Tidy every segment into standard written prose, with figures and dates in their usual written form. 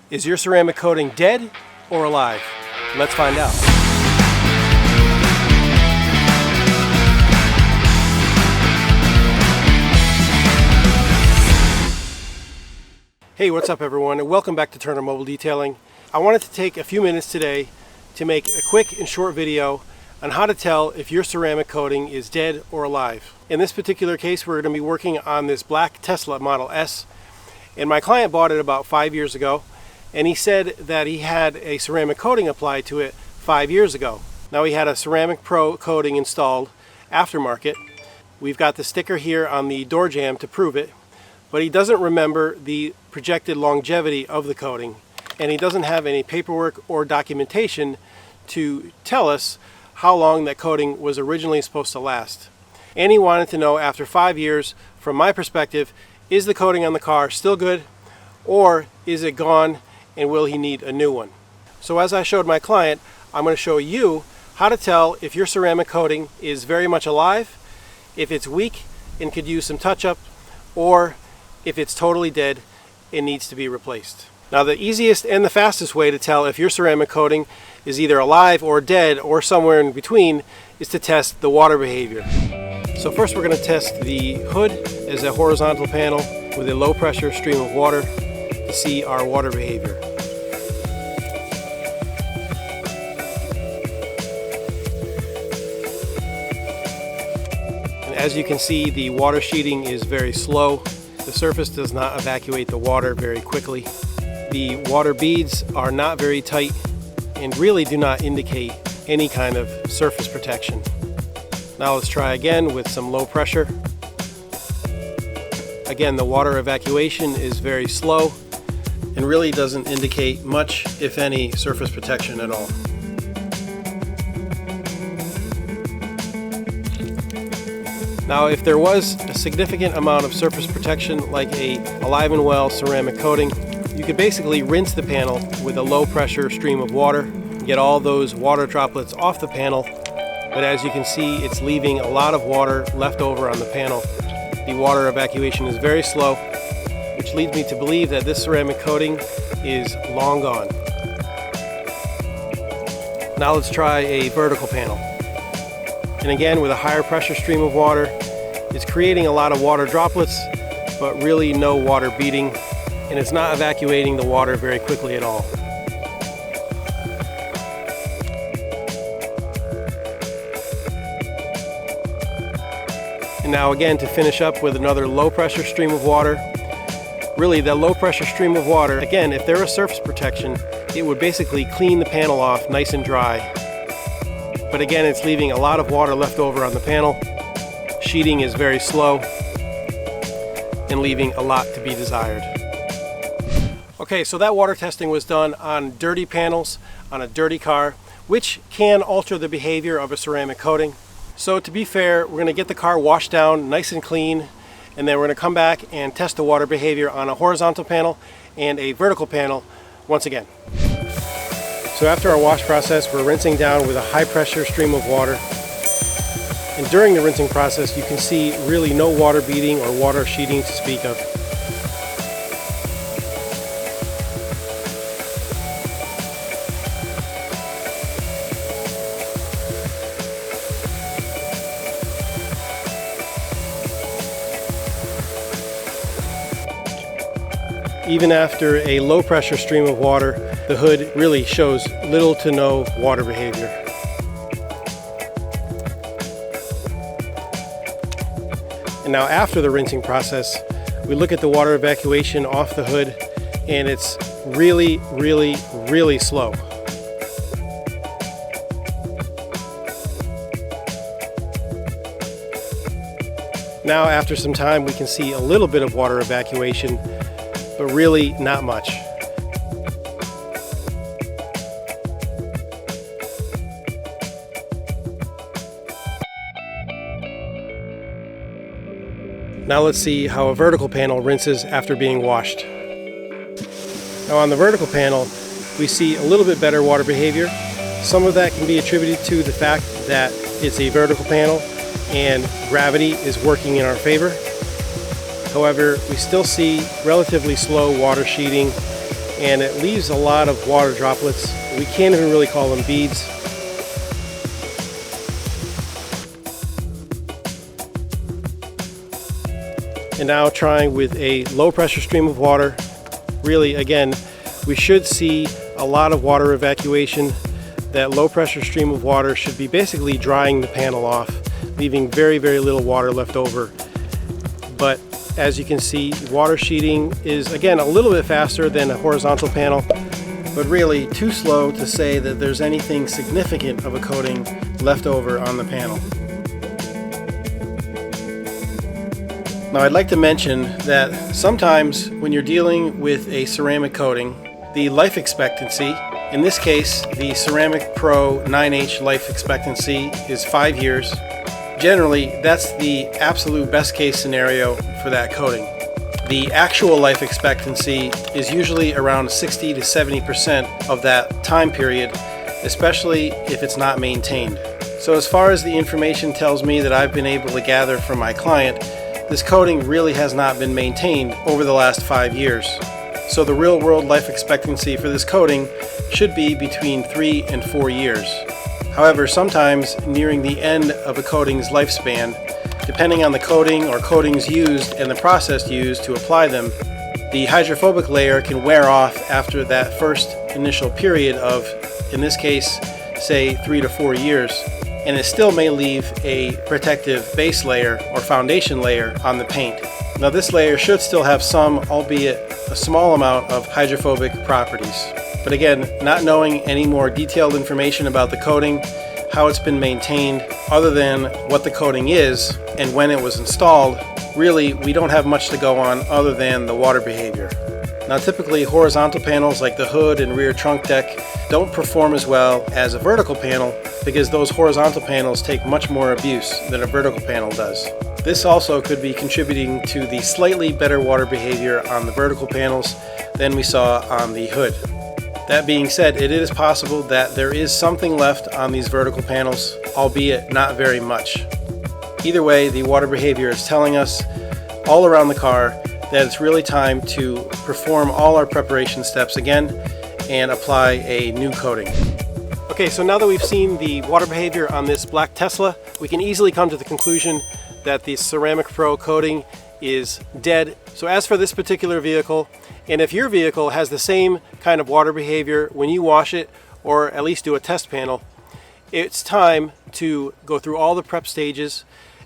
Is your ceramic coating dead or alive? Let's find out. Hey, what's up everyone, and welcome back to Turner Mobile Detailing. I wanted to take a few minutes today to make a quick and short video on how to tell if your ceramic coating is dead or alive. In this particular case, we're going to be working on this black Tesla Model S, and my client bought it about 5 years ago, and he said that he had a ceramic coating applied to it 5 years ago. Now he had a Ceramic Pro coating installed aftermarket. We've got the sticker here on the door jamb to prove it, but he doesn't remember the projected longevity of the coating, and he doesn't have any paperwork or documentation to tell us how long that coating was originally supposed to last. And he wanted to know, after 5 years, from my perspective, is the coating on the car still good, or is it gone and will he need a new one? So as I showed my client, I'm going to show you how to tell if your ceramic coating is very much alive, if it's weak and could use some touch-up, or if it's totally dead and needs to be replaced. Now the easiest and the fastest way to tell if your ceramic coating is either alive or dead or somewhere in between is to test the water behavior. So first we're going to test the hood as a horizontal panel with a low pressure stream of water to see our water behavior. And as you can see, the water sheeting is very slow. The surface does not evacuate the water very quickly. The water beads are not very tight and really do not indicate any kind of surface protection. Now let's try again with some low pressure. Again, the water evacuation is very slow and really doesn't indicate much, if any, surface protection at all. Now, if there was a significant amount of surface protection, like a Alive and Well ceramic coating, you could basically rinse the panel with a low pressure stream of water, get all those water droplets off the panel, but as you can see, it's leaving a lot of water left over on the panel. The water evacuation is very slow, which leads me to believe that this ceramic coating is long gone. Now let's try a vertical panel. And again, with a higher pressure stream of water, it's creating a lot of water droplets, but really no water beading, and it's not evacuating the water very quickly at all. And now again, to finish up with another low pressure stream of water. Really, that low pressure stream of water, again, if there was surface protection, it would basically clean the panel off nice and dry. But again, it's leaving a lot of water left over on the panel. Sheeting is very slow and leaving a lot to be desired. Okay, so that water testing was done on dirty panels on a dirty car, which can alter the behavior of a ceramic coating. So to be fair, we're going to get the car washed down nice and clean, and then we're going to come back and test the water behavior on a horizontal panel and a vertical panel once again. So after our wash process, we're rinsing down with a high pressure stream of water. And during the rinsing process, you can see really no water beading or water sheeting to speak of. Even after a low pressure stream of water, the hood really shows little to no water behavior. And now after the rinsing process, we look at the water evacuation off the hood, and it's really, really, really slow. Now after some time, we can see a little bit of water evacuation, but really not much. Now let's see how a vertical panel rinses after being washed. Now on the vertical panel, we see a little bit better water behavior. Some of that can be attributed to the fact that it's a vertical panel and gravity is working in our favor. However, we still see relatively slow water sheeting and it leaves a lot of water droplets. We can't even really call them beads. And now trying with a low pressure stream of water. Really, again, we should see a lot of water evacuation. That low pressure stream of water should be basically drying the panel off, leaving very, very little water left over. But as you can see, water sheeting is, again, a little bit faster than a horizontal panel, but really too slow to say that there's anything significant of a coating left over on the panel. Now I'd like to mention that sometimes when you're dealing with a ceramic coating, the life expectancy, in this case the Ceramic Pro 9H life expectancy is 5 years. Generally, that's the absolute best case scenario for that coating. The actual life expectancy is usually around 60 to 70% of that time period, especially if it's not maintained. So as far as the information tells me that I've been able to gather from my client, this coating really has not been maintained over the last 5 years. So the real world life expectancy for this coating should be between 3 and 4 years. However, sometimes nearing the end of a coating's lifespan, depending on the coating or coatings used and the process used to apply them, the hydrophobic layer can wear off after that first initial period of, in this case, say 3 to 4 years, and it still may leave a protective base layer or foundation layer on the paint. Now this layer should still have some, albeit a small amount, of hydrophobic properties. But again, not knowing any more detailed information about the coating, how it's been maintained, other than what the coating is and when it was installed, really we don't have much to go on other than the water behavior. Now typically horizontal panels like the hood and rear trunk deck don't perform as well as a vertical panel because those horizontal panels take much more abuse than a vertical panel does. This also could be contributing to the slightly better water behavior on the vertical panels than we saw on the hood. That being said, it is possible that there is something left on these vertical panels, albeit not very much. Either way, the water behavior is telling us all around the car that it's really time to perform all our preparation steps again and apply a new coating. Okay, so now that we've seen the water behavior on this black Tesla, we can easily come to the conclusion that the Ceramic Pro coating is dead. So as for this particular vehicle, and if your vehicle has the same kind of water behavior when you wash it, or at least do a test panel, it's time to go through all the prep stages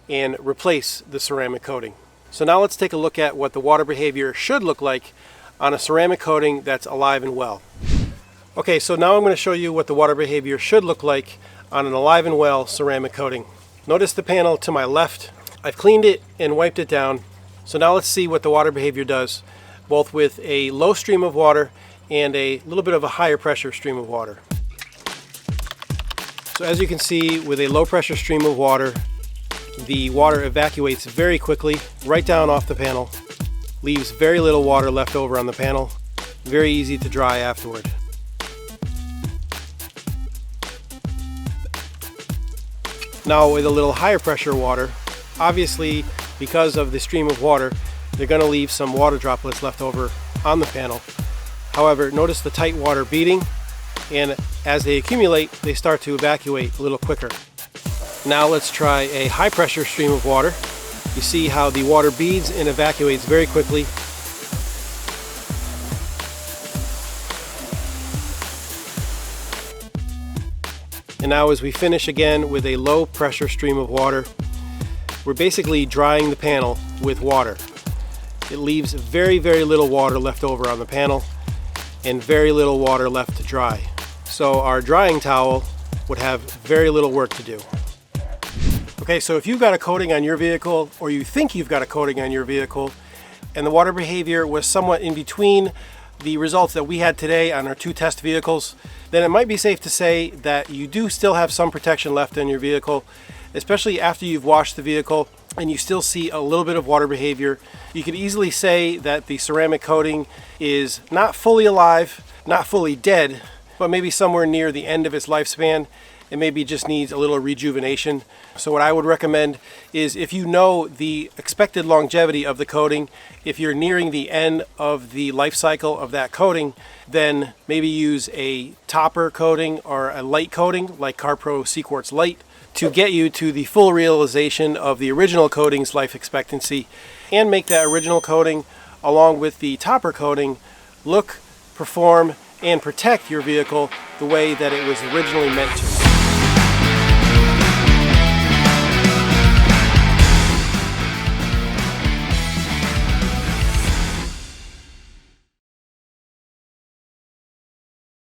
and replace the ceramic coating. So now let's take a look at what the water behavior should look like on a ceramic coating that's alive and well. Okay, so now I'm going to show you what the water behavior should look like on an alive and well ceramic coating. Notice the panel to my left. I've cleaned it and wiped it down. So now let's see what the water behavior does, both with a low stream of water and a little bit of a higher pressure stream of water. So as you can see, with a low pressure stream of water, the water evacuates very quickly right down off the panel, leaves very little water left over on the panel, very easy to dry afterward. Now with a little higher pressure water, obviously because of the stream of water, they're going to leave some water droplets left over on the panel. However, notice the tight water beading, and as they accumulate, they start to evacuate a little quicker. Now let's try a high pressure stream of water. You see how the water beads and evacuates very quickly. And now as we finish again with a low pressure stream of water, we're basically drying the panel with water. It leaves very, very little water left over on the panel and very little water left to dry. So our drying towel would have very little work to do. Okay, so if you've got a coating on your vehicle, or you think you've got a coating on your vehicle, and the water behavior was somewhat in between the results that we had today on our 2 test vehicles, then it might be safe to say that you do still have some protection left in your vehicle, especially after you've washed the vehicle and you still see a little bit of water behavior. You could easily say that the ceramic coating is not fully alive, not fully dead, but maybe somewhere near the end of its lifespan, It maybe just needs a little rejuvenation. So what I would recommend is, if you know the expected longevity of the coating, if you're nearing the end of the life cycle of that coating, then maybe use a topper coating or a light coating like Carpro CQuartz Light to get you to the full realization of the original coating's life expectancy, and make that original coating along with the topper coating look, perform, and protect your vehicle the way that it was originally meant to.